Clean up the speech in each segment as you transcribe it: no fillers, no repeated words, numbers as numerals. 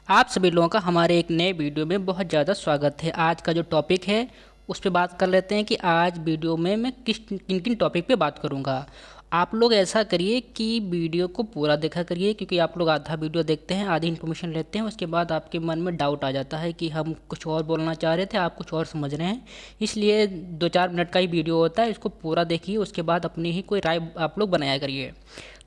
आप सभी लोगों का हमारे एक नए वीडियो में बहुत ज़्यादा स्वागत है। आज का जो टॉपिक है उस पे बात कर लेते हैं कि आज वीडियो में मैं किन किन टॉपिक पे बात करूँगा। आप लोग ऐसा करिए कि वीडियो को पूरा देखा करिए, क्योंकि आप लोग आधा वीडियो देखते हैं, आधी इन्फॉर्मेशन लेते हैं, उसके बाद आपके मन में डाउट आ जाता है कि हम कुछ और बोलना चाह रहे थे, आप कुछ और समझ रहे हैं। इसलिए 2-4 मिनट का ही वीडियो होता है, इसको पूरा देखिए, उसके बाद अपनी ही कोई राय आप लोग बनाया करिए।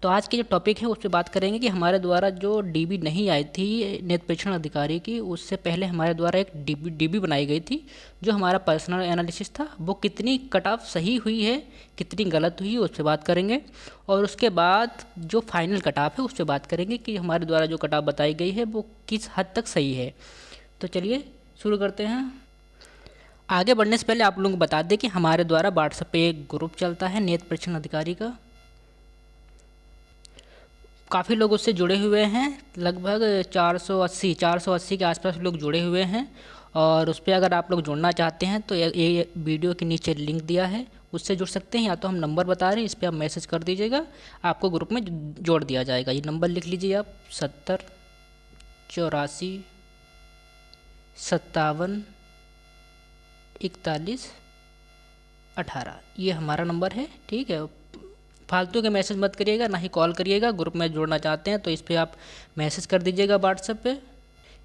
तो आज की जो टॉपिक है उस पर बात करेंगे कि हमारे द्वारा जो डीबी नहीं आई थी नेत्र परीक्षण अधिकारी की, उससे पहले हमारे द्वारा एक डीबी बनाई गई थी जो हमारा पर्सनल एनालिसिस था, वो कितनी कट ऑफ सही हुई है, कितनी गलत हुई है, उस पर बात करेंगे। और उसके बाद जो फाइनल कट ऑफ है उस पर बात करेंगे कि हमारे द्वारा जो कट ऑफ बताई गई है वो किस हद तक सही है। तो चलिए शुरू करते हैं। आगे बढ़ने से पहले आप लोगों को बता दें कि हमारे द्वारा व्हाट्सएप पे एक ग्रुप चलता है नेत्र परीक्षण अधिकारी का। काफ़ी लोग उससे जुड़े हुए हैं, लगभग 480 के आसपास लोग जुड़े हुए हैं। और उस पर अगर आप लोग जुड़ना चाहते हैं तो ये वीडियो के नीचे लिंक दिया है, उससे जुड़ सकते हैं, या तो हम नंबर बता रहे हैं, इस पर आप मैसेज कर दीजिएगा, आपको ग्रुप में जोड़ दिया जाएगा। ये नंबर लिख लीजिए आप, 70 84 57 41 18, ये हमारा नंबर है। ठीक है, फालतू के मैसेज मत करिएगा, ना ही कॉल करिएगा। ग्रुप में जोड़ना चाहते हैं तो इस पर आप मैसेज कर दीजिएगा व्हाट्सएप पे,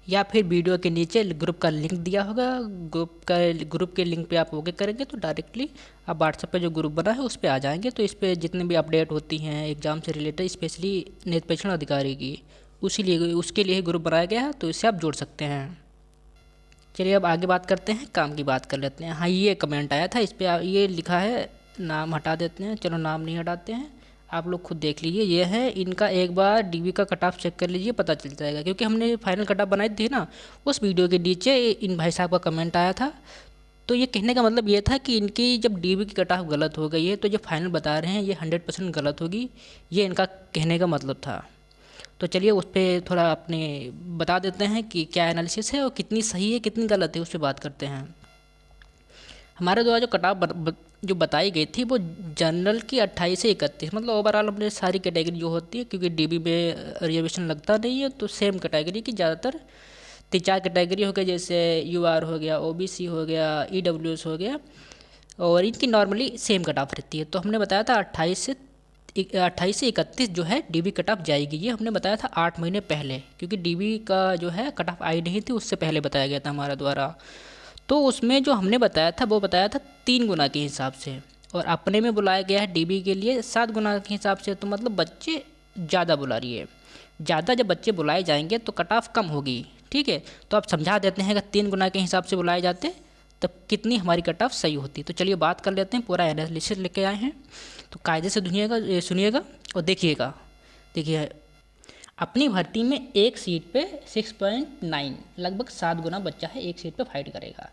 या फिर वीडियो के नीचे ग्रुप का लिंक दिया होगा, ग्रुप के लिंक पे आप ओके करेंगे तो डायरेक्टली आप व्हाट्सएप पे जो ग्रुप बना है उस पर आ जाएंगे। तो इस पर जितने भी अपडेट होती हैं एग्ज़ाम से रिलेटेड, स्पेशली नेत्र परीक्षण अधिकारी की, उसके लिए ग्रुप बनाया गया है, तो इससे आप जुड़ सकते हैं। चलिए अब आगे बात करते हैं, काम की बात कर लेते हैं। हाँ, ये कमेंट आया था, इस पर ये लिखा है, नाम हटा देते हैं, चलो नाम नहीं हटाते हैं, आप लोग खुद देख लीजिए। ये है इनका, एक बार डीबी का कट ऑफ चेक कर लीजिए, पता चल जाएगा, क्योंकि हमने फाइनल कट ऑफ बनाई थी ना, उस वीडियो के नीचे इन भाई साहब का कमेंट आया था। तो ये कहने का मतलब ये था कि इनकी जब डीबी की कट ऑफ गलत हो गई है तो जो फाइनल बता रहे हैं ये 100% गलत होगी, ये इनका कहने का मतलब था। तो चलिए उस पर थोड़ा अपने बता देते हैं कि क्या एनालिसिस है और कितनी सही है कितनी गलत है, उस पर बात करते हैं। हमारे द्वारा जो कट ऑफ जो बताई गई थी वो जनरल की 28 से 31, मतलब ओवरऑल अपने सारी कैटेगरी जो होती है, क्योंकि डीबी में रिजर्वेशन लगता नहीं है, तो सेम कैटेगरी की ज़्यादातर 3-4 कैटेगरी हो गई, जैसे यूआर हो गया, ओबीसी हो गया, ईडब्ल्यूएस हो गया, और इनकी नॉर्मली सेम कट ऑफ रहती है। तो हमने बताया था 28 से 31 जो है डीबी कट ऑफ जाएगी, ये हमने बताया था 8 महीने पहले, क्योंकि डीबी का जो है कट ऑफ आई नहीं थी, उससे पहले बताया गया था हमारे द्वारा। तो उसमें जो हमने बताया था वो बताया था 3 गुना के हिसाब से, और अपने में बुलाया गया है डीबी के लिए 7 गुना के हिसाब से। तो मतलब बच्चे ज़्यादा बुला रही है, ज़्यादा जब बच्चे बुलाए जाएंगे तो कट ऑफ कम होगी। ठीक है, तो आप समझा देते हैं अगर 3 गुना के हिसाब से बुलाए जाते तब कितनी हमारी कट ऑफ सही होती। तो चलिए बात कर लेते हैं, पूरा एनालिसिस लेके आए हैं, तो कायदे से सुनिएगा और देखिएगा। देखिए, अपनी भर्ती में एक सीट पे 6.9, लगभग 7 गुना बच्चा है एक सीट पे फाइट करेगा।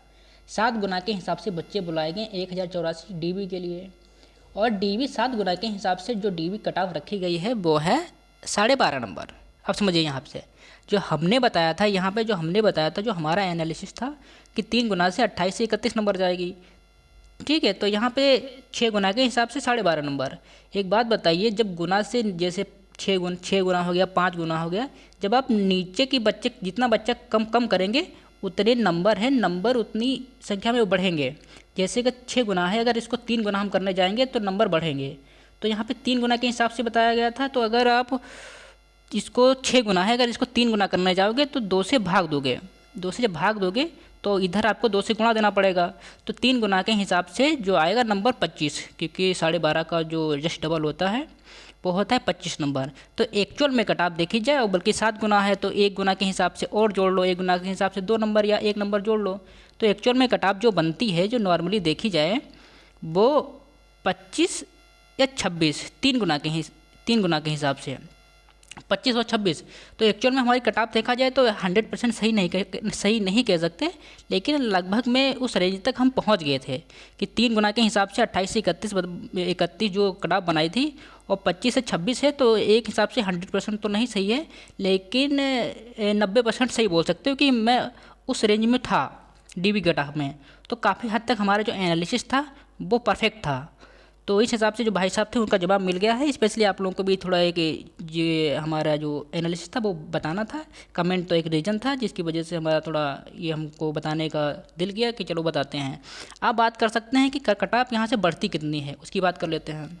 7 गुना के हिसाब से बच्चे बुलाए गए 1084 डीबी के लिए, और डीबी 7 गुना के हिसाब से जो डीबी कट ऑफ रखी गई है वो है 12.5 नंबर। अब समझिए, यहाँ से जो हमने बताया था, यहाँ पे जो हमने बताया था, जो हमारा एनालिसिस था कि 3 गुना से 28 से 31 नंबर जाएगी। ठीक है, तो यहाँ पे 6 गुना के हिसाब से 12.5 नंबर। एक बात बताइए, जब गुना से जैसे 6 गुना हो गया, 5 गुना हो गया, जब आप नीचे की बच्चे जितना बच्चा कम कम करेंगे उतने नंबर हैं, नंबर उतनी संख्या में बढ़ेंगे। जैसे कि 6 गुना है, अगर इसको 3 गुना हम करने जाएंगे तो नंबर बढ़ेंगे। तो यहाँ पे 3 गुना के हिसाब से बताया गया था, तो अगर आप इसको 6 गुना है, अगर इसको 3 गुना करने जाओगे तो 2 से भाग दोगे, 2 से जब भाग दोगे तो इधर आपको 2 से गुणा देना पड़ेगा। तो 3 गुना के हिसाब से जो आएगा नंबर 25, क्योंकि 12.5 का जो जस्ट डबल होता है वो होता है 25 नंबर। तो एक्चुअल में कट ऑफ देखी जाए, और बल्कि 7 गुना है तो 1 गुना के हिसाब से और जोड़ लो, 1 गुना के हिसाब से 2 नंबर या 1 नंबर जोड़ लो। तो एक्चुअल में कट ऑफ जो बनती है, जो नॉर्मली देखी जाए, वो 25 या 26, 3 गुना के हिसाब से 25 और 26। तो एक्चुअल में हमारी कट ऑफ देखा जाए तो 100% सही नहीं कह सकते, लेकिन लगभग में उस रेंज तक हम पहुंच गए थे कि 3 गुना के हिसाब से 28 से 31 जो कट ऑफ बनाई थी, और 25 से 26 है, तो एक हिसाब से 100% तो नहीं सही है, लेकिन 90% सही बोल सकते हो कि मैं उस रेंज में था डीबी कट ऑफ में। तो काफ़ी हद तक हमारा जो एनालिसिस था वो परफेक्ट था। तो इस हिसाब से जो भाई साहब थे उनका जवाब मिल गया है। स्पेशली आप लोगों को भी थोड़ा एक ये हमारा जो एनालिसिस था वो बताना था। कमेंट तो एक रीज़न था जिसकी वजह से हमारा थोड़ा ये हमको बताने का दिल किया कि चलो बताते हैं। आप बात कर सकते हैं कि कट ऑफ यहाँ से बढ़ती कितनी है, उसकी बात कर लेते हैं।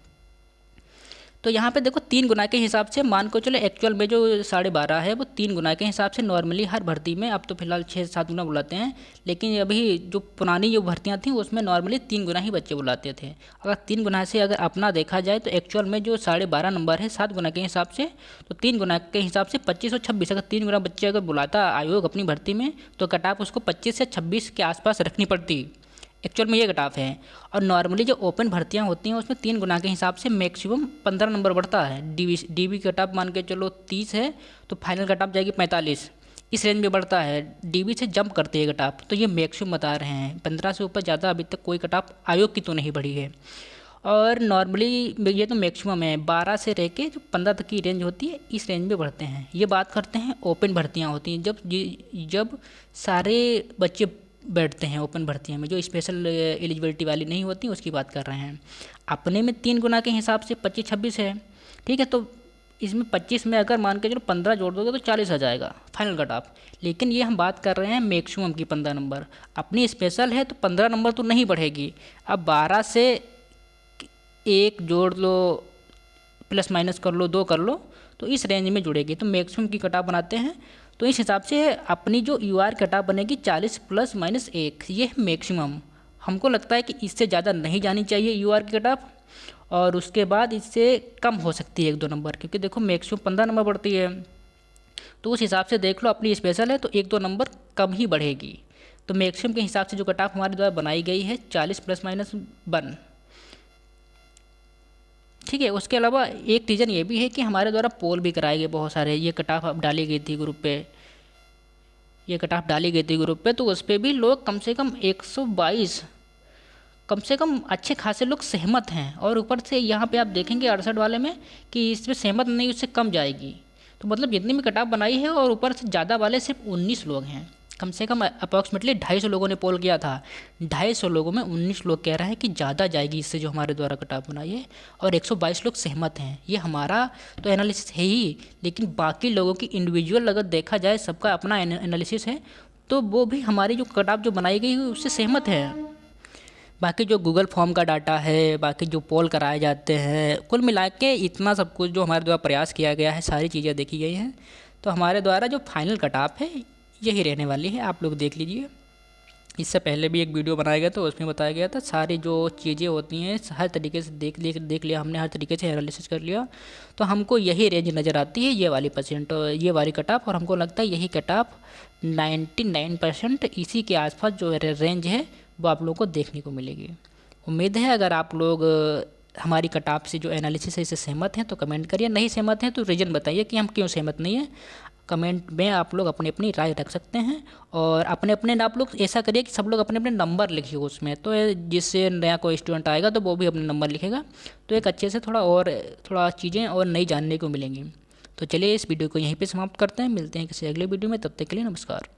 तो यहाँ पे देखो 3 गुना के हिसाब से मान को चलो, एक्चुअल में जो 12.5 है वो 3 गुना के हिसाब से नॉर्मली हर भर्ती में, अब तो फिलहाल 6-7 गुना बुलाते हैं, लेकिन अभी जो पुरानी जो भर्तियाँ थीं उसमें नॉर्मली 3 गुना ही बच्चे बुलाते थे। अगर 3 गुना से अगर अपना देखा जाए तो एक्चुअल में जो 12.5 नंबर है 7 गुना के हिसाब से, तो 3 गुना के हिसाब से 25 और 26, अगर 3 गुना बच्चे अगर बुलाता आयोग अपनी भर्ती में तो कट ऑफ उसको 25 से 26 के आसपास रखनी पड़ती। एक्चुअल में ये कट ऑफ है। और नॉर्मली जो ओपन भर्तियां होती हैं उसमें 3 गुना के हिसाब से मैक्सिमम 15 नंबर बढ़ता है। डीबी कट ऑफ मान के चलो 30 है तो फाइनल कट ऑफ जाएगी 45, इस रेंज में बढ़ता है। डीबी से जंप करती है कट ऑफ, तो ये मैक्सिमम बता रहे हैं। 15 से ऊपर ज़्यादा अभी तक कोई कट ऑफ आयोग की तो नहीं बढ़ी है। और नॉर्मली ये तो मैक्सिमम है, 12 से रह के जो 15 तक की रेंज होती है इस रेंज में बढ़ते हैं। ये बात करते हैं ओपन भर्तियाँ होती हैं, जब सारे बच्चे बैठते हैं ओपन भर्तियों में, जो स्पेशल एलिजिबिलिटी वाली नहीं होती उसकी बात कर रहे हैं। अपने में 3 गुना के हिसाब से 25-26 है, ठीक है। तो इसमें 25 में अगर मान के चलो 15 जोड़ दोगे तो 40 आ जाएगा फाइनल कट ऑफ। लेकिन ये हम बात कर रहे हैं मैक्सिमम की 15 नंबर, अपनी स्पेशल है तो 15 नंबर तो नहीं बढ़ेगी। अब 12 से 1 जोड़ लो, प्लस माइनस कर लो, 2 कर लो, तो इस रेंज में जुड़ेगी। तो मैक्सिमम की कट ऑफ बनाते हैं तो इस हिसाब से अपनी जो यू आर कट ऑफ बनेगी 40 + -1, ये है मैक्सिमम। हमको लगता है कि इससे ज़्यादा नहीं जानी चाहिए यू आर की कट ऑफ, और उसके बाद इससे कम हो सकती है 1-2 नंबर, क्योंकि देखो मैक्सिमम 15 नंबर बढ़ती है। तो उस हिसाब से देख लो, अपनी स्पेशल है तो 1-2 नंबर कम ही बढ़ेगी। तो मैक्सिमम के हिसाब से जो कट ऑफ हमारे द्वारा बनाई गई है 40 + -1, ठीक है। उसके अलावा एक रीज़न ये भी है कि हमारे द्वारा पोल भी कराए गए बहुत सारे। ये कट ऑफ डाली गई थी ग्रुप पे, ये कट ऑफ डाली गई थी ग्रुप पे, तो उस पर भी लोग कम से कम 122, कम से कम अच्छे खासे लोग सहमत हैं। और ऊपर से यहाँ पे आप देखेंगे 68 वाले में कि इस पर सहमत नहीं, उससे कम जाएगी। तो मतलब जितनी भी कट ऑफ बनाई है, और ऊपर से ज़्यादा वाले सिर्फ 19 लोग हैं। कम से कम अप्रॉक्सीमेटली 250 लोगों ने पोल किया था, 250 लोगों में 19 लोग कह रहे हैं कि ज़्यादा जाएगी इससे जो हमारे द्वारा कट ऑफ बनाई है, और 122 लोग सहमत हैं। ये हमारा तो एनालिसिस है ही, लेकिन बाकी लोगों की इंडिविजुअल अगर देखा जाए, सबका अपना एनालिसिस है, तो वो भी हमारी जो कट ऑफ जो बनाई गई है उससे सहमत है। बाकी जो गूगल फॉर्म का डाटा है, बाकी जो पोल कराए जाते हैं, कुल मिला के इतना सब कुछ जो हमारे द्वारा प्रयास किया गया है, सारी चीज़ें देखी गई हैं। तो हमारे द्वारा जो फाइनल कट ऑफ है यही रहने वाली है, आप लोग देख लीजिए। इससे पहले भी एक वीडियो बनाया गया था, उसमें बताया गया था सारी जो चीज़ें होती हैं हर तरीके से देख लिया हमने, हर तरीके से एनालिसिस कर लिया। तो हमको यही रेंज नज़र आती है, ये वाली परसेंट, ये वाली कट ऑफ, और हमको लगता है यही कट ऑफ 99% इसी के आसपास जो रेंज है वो आप लोगों को देखने को मिलेगी। उम्मीद है अगर आप लोग हमारी कट ऑफ से जो एनालिसिस है इससे सहमत हैं तो कमेंट करिए, नहीं सहमत हैं तो रीज़न बताइए कि हम क्यों सहमत नहीं हैं। कमेंट में आप लोग अपनी अपनी राय रख सकते हैं, और अपने अपने आप लोग ऐसा करिए कि सब लोग अपने अपने नंबर लिखिए उसमें, तो जिससे नया कोई स्टूडेंट आएगा तो वो भी अपने नंबर लिखेगा, तो एक अच्छे से थोड़ा चीज़ें और नई जानने को मिलेंगी। तो चलिए इस वीडियो को यहीं पे समाप्त करते हैं, मिलते हैं किसी अगले वीडियो में, तब तक के लिए नमस्कार।